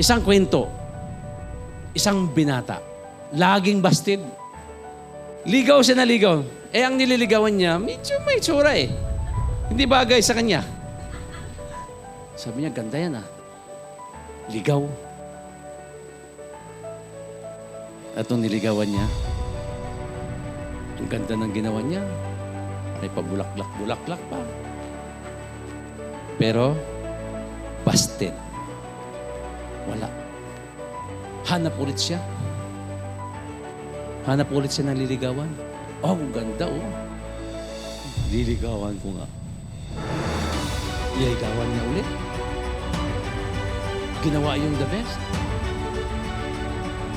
Isang kwento. Isang binata. Laging bastid. Ligaw siya na ligaw. Eh, ang nililigawan niya, medyo may tsura eh. Hindi bagay sa kanya. Sabi niya, ganda yan ah. Ligaw. At nung niligawan niya, ang ganda ng ginawa niya. May pabulaklak-bulaklak pa. Pero, busted. Wala. Hanap ulit siya. Hanap ulit siya ng liligawan. Oh, ang ganda oh. Liligawan ko nga. Liligawan niya ulit. Ginawa yung the best.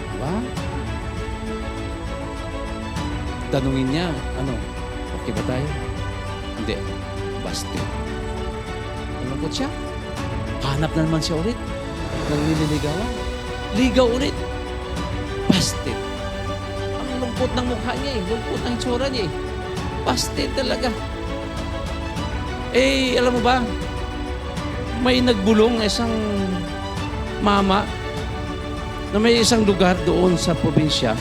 Diba? Tanungin niya, ano, okay ba tayo? Hindi. Busted. Malungkot siya. Hanap na naman siya ulit. Nang nililigawan. Ligaw ulit. Busted. Ang lungkot ng mukha niya eh. Lungkot ng itsura niya eh. Busted talaga. Eh, alam mo ba? May nagbulong isang mama na may isang lugar doon sa probinsya,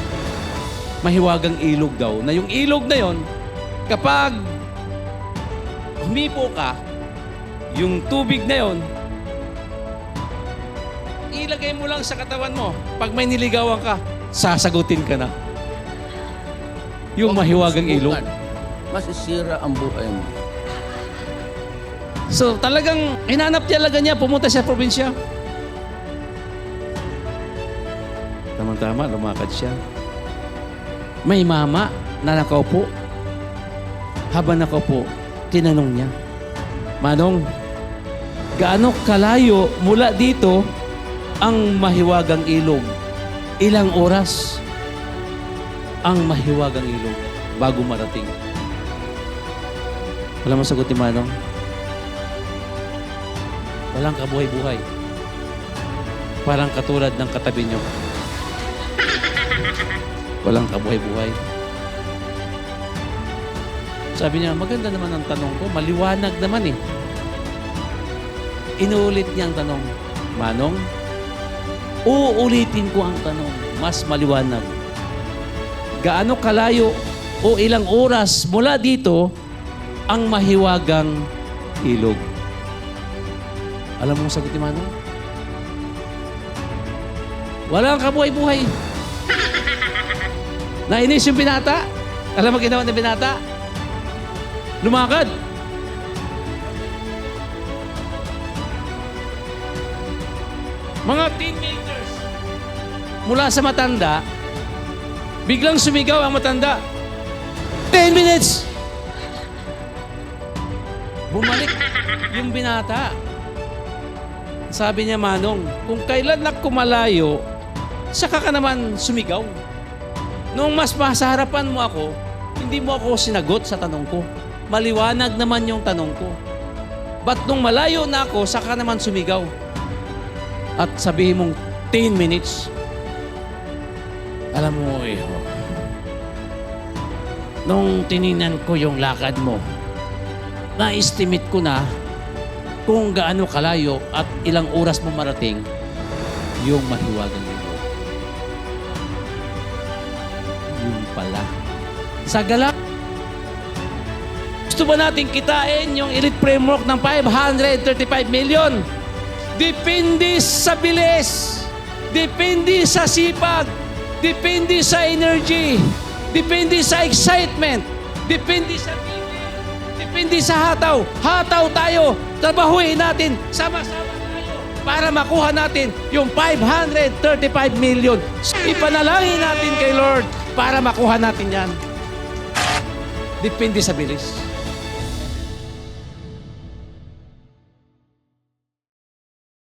mahiwagang ilog daw, na yung ilog na yon, kapag humipo ka, yung tubig na yon, ilagay mo lang sa katawan mo. Pag may niligawan ka, sasagutin ka na. Yung mahiwagang ilog. Masisira ang buhay mo. So talagang hinanap talaga niya, pumunta siya sa probinsya. Tama-tama, lumakad siya. May mama na nakaupo. Habang nakaupo, tinanong niya, Manong, gaano kalayo mula dito ang mahiwagang ilog? Ilang oras ang mahiwagang ilog bago marating? Wala mo sagot ni Manong? Walang kabuhay-buhay. Parang katulad ng katabi nyo. Walang kabuhay-buhay. Sabi niya, maganda naman ang tanong ko. Maliwanag naman eh. Inuulit niya ang tanong. Manong, uulitin ko ang tanong. Mas maliwanag. Gaano kalayo o ilang oras mula dito ang mahiwagang ilog? Alam mo ang sagot ni Manong? Walang kabuhay-buhay. Nainis yung binata. Alam mo ginawa ng binata? Lumakad. Mga teenagers mula sa matanda, biglang sumigaw ang matanda. 10 minutes! Bumalik yung binata. Sabi niya, Manong, kung kailan ako malayo, saka ka naman sumigaw. Nung mas sa harapan mo ako, hindi mo ako sinagot sa tanong ko. Maliwanag naman yung tanong ko. Ba't nung malayo na ako, saka naman sumigaw? At sabihin mong 10 minutes. Alam mo, iho, nung tinignan ko yung lakad mo, na-estimate ko na kung gaano kalayo at ilang oras mo marating yung mahiwagang ilog. Yun pala. Sa gala, gusto ba natin kitain yung elite framework ng 535 million? Depende sa bilis, depende sa sipag, depende sa energy, depende sa excitement, depende sa depende sa hataw. Hataw tayo. Trabahuin natin. Sama-sama tayo para makuha natin yung 535 million. Ipanalangin natin kay Lord para makuha natin yan. Depende sa bilis.